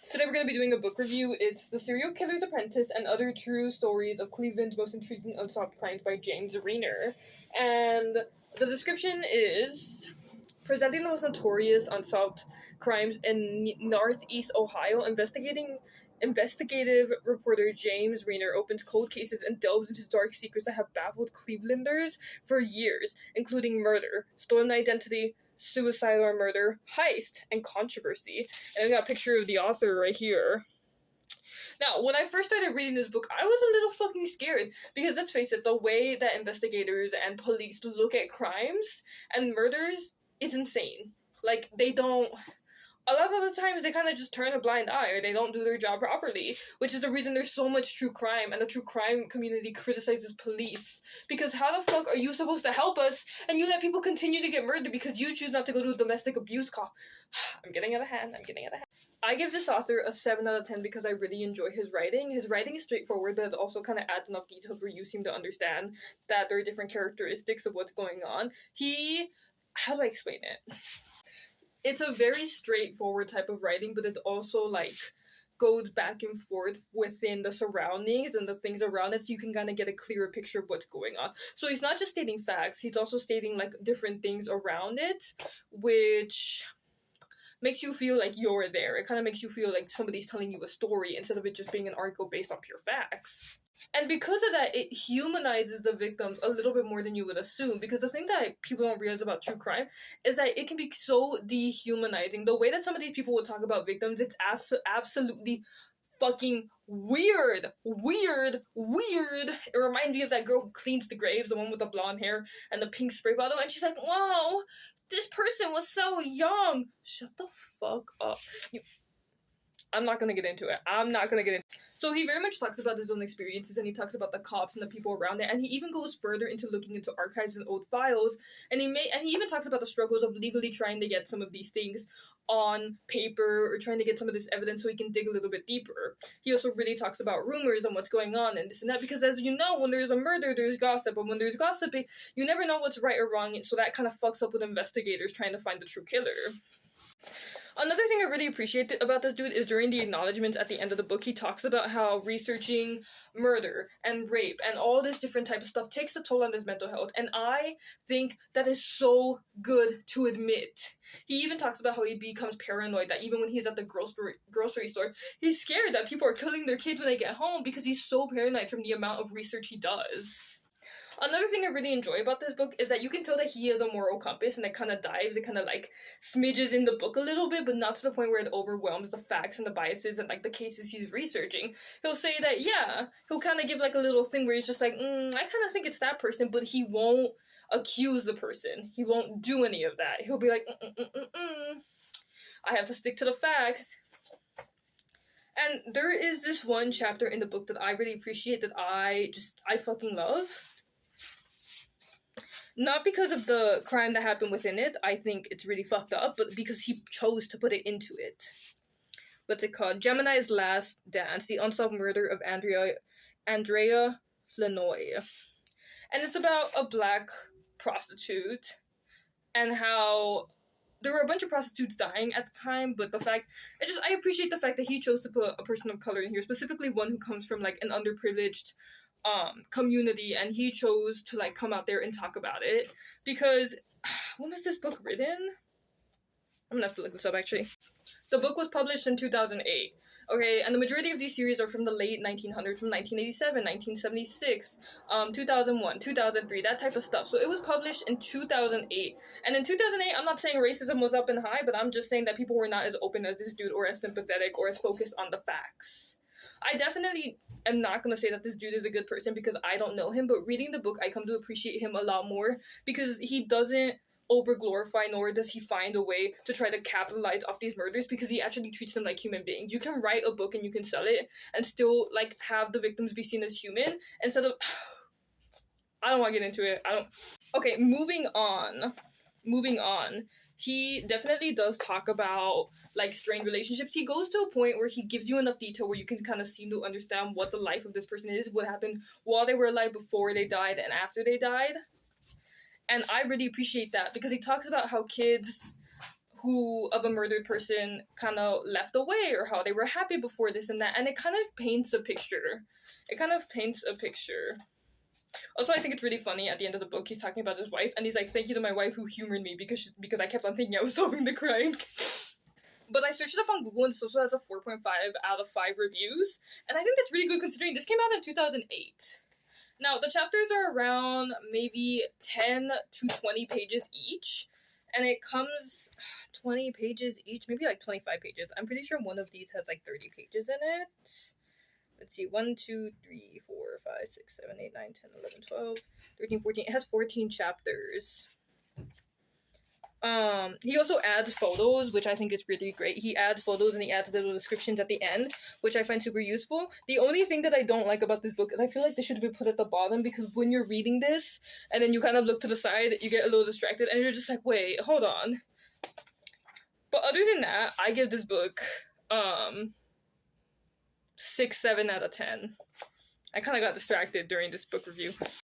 Today we're going to be doing a book review. It's The Serial Killer's Apprentice and Other True Stories of Cleveland's Most Intriguing Unsolved Crimes by James Reiner. And the description is, presenting the most notorious unsolved crimes in Northeast Ohio, investigative reporter James Reiner opens cold cases and delves into dark secrets that have baffled Clevelanders for years, including murder, stolen identity, suicide or murder, heist, and controversy. And I got a picture of the author right here. Now, when I first started reading this book, I was a little fucking scared because, let's face it, the way that investigators and police look at crimes and murders is insane. Like, they don't... A lot of the times, they kind of just turn a blind eye, or they don't do their job properly, which is the reason there's so much true crime, and the true crime community criticizes police. Because how the fuck are you supposed to help us, and you let people continue to get murdered because you choose not to go to a domestic abuse call? I'm getting out of hand. I give this author a 7 out of 10 because I really enjoy his writing. His writing is straightforward, but it also kind of adds enough details where you seem to understand that there are different characteristics of what's going on. How do I explain it? It's a very straightforward type of writing, but it also, goes back and forth within the surroundings and the things around it, so you can kind of get a clearer picture of what's going on. So he's not just stating facts, he's also stating, different things around it, which makes you feel like you're there. It kind of makes you feel like somebody's telling you a story instead of it just being an article based on pure facts. And because of that, it humanizes the victims a little bit more than you would assume. Because the thing that people don't realize about true crime is that it can be so dehumanizing. The way that some of these people will talk about victims, it's absolutely fucking weird. It reminds me of that girl who cleans the graves, the one with the blonde hair and the pink spray bottle. And she's like, wow, this person was so young. Shut the fuck up. I'm not going to get into it. So he very much talks about his own experiences, and he talks about the cops and the people around it, and he even goes further into looking into archives and old files, and he even talks about the struggles of legally trying to get some of these things on paper or trying to get some of this evidence so he can dig a little bit deeper. He also really talks about rumors and what's going on and this and that, because as you know, when there's a murder, there's gossip, and when there's gossip, you never know what's right or wrong, so that kind of fucks up with investigators trying to find the true killer. Another thing I really appreciate about this dude is during the acknowledgments at the end of the book, he talks about how researching murder and rape and all this different type of stuff takes a toll on his mental health, and I think that is so good to admit. He even talks about how he becomes paranoid, that even when he's at the grocery store, he's scared that people are killing their kids when they get home because he's so paranoid from the amount of research he does. Another thing I really enjoy about this book is that you can tell that he has a moral compass, and it kind of smidges in the book a little bit, but not to the point where it overwhelms the facts and the biases and the cases he's researching. He'll say that, yeah, he'll kind of give a little thing where he's just I kind of think it's that person, but he won't accuse the person. He won't do any of that. He'll be like, I have to stick to the facts. And there is this one chapter in the book that I really appreciate, that I fucking love. Not because of the crime that happened within it, I think it's really fucked up, but because he chose to put it into it. What's it called? Gemini's Last Dance, the unsolved murder of Andrea Flanoy. And it's about a black prostitute, and how there were a bunch of prostitutes dying at the time, but I appreciate the fact that he chose to put a person of color in here, specifically one who comes from an underprivileged community, and he chose to come out there and talk about it. Because when was this book written? I'm gonna have to look this up actually. The book was published in 2008. Okay, and the majority of these series are from the late 1900s, from 1987, 1976, 2001, 2003, that type of stuff. So it was published in 2008. And in 2008, I'm not saying racism was up and high, but I'm just saying that people were not as open as this dude, or as sympathetic, or as focused on the facts. I definitely am not going to say that this dude is a good person because I don't know him, but reading the book, I come to appreciate him a lot more because he doesn't over-glorify, nor does he find a way to try to capitalize off these murders, because he actually treats them like human beings. You can write a book and you can sell it and still, have the victims be seen as human instead of... I don't want to get into it. Okay, moving on. He definitely does talk about, strained relationships. He goes to a point where he gives you enough detail where you can kind of seem to understand what the life of this person is, what happened while they were alive, before they died, and after they died. And I really appreciate that, because he talks about how kids of a murdered person kind of left away, or how they were happy before this and that, and it kind of paints a picture. Also, I think it's really funny at the end of the book, he's talking about his wife, and he's like, thank you to my wife who humored me because I kept on thinking I was solving the crime. But I searched it up on Google, and this also has a 4.5 out of 5 reviews, and I think that's really good considering this came out in 2008. Now, the chapters are around maybe 10 to 20 pages each, and it comes 20 pages each, maybe like 25 pages. I'm pretty sure one of these has like 30 pages in it. Let's see, 1, 2, 3, 4, 5, 6, 7, 8, 9, 10, 11, 12, 13, 14. It has 14 chapters. He also adds photos, which I think is really great. He adds photos and he adds little descriptions at the end, which I find super useful. The only thing that I don't like about this book is I feel like this should have been put at the bottom, because when you're reading this and then you kind of look to the side, you get a little distracted and you're just like, wait, hold on. But other than that, I give this book 6, 7 out of 10. I kind of got distracted during this book review.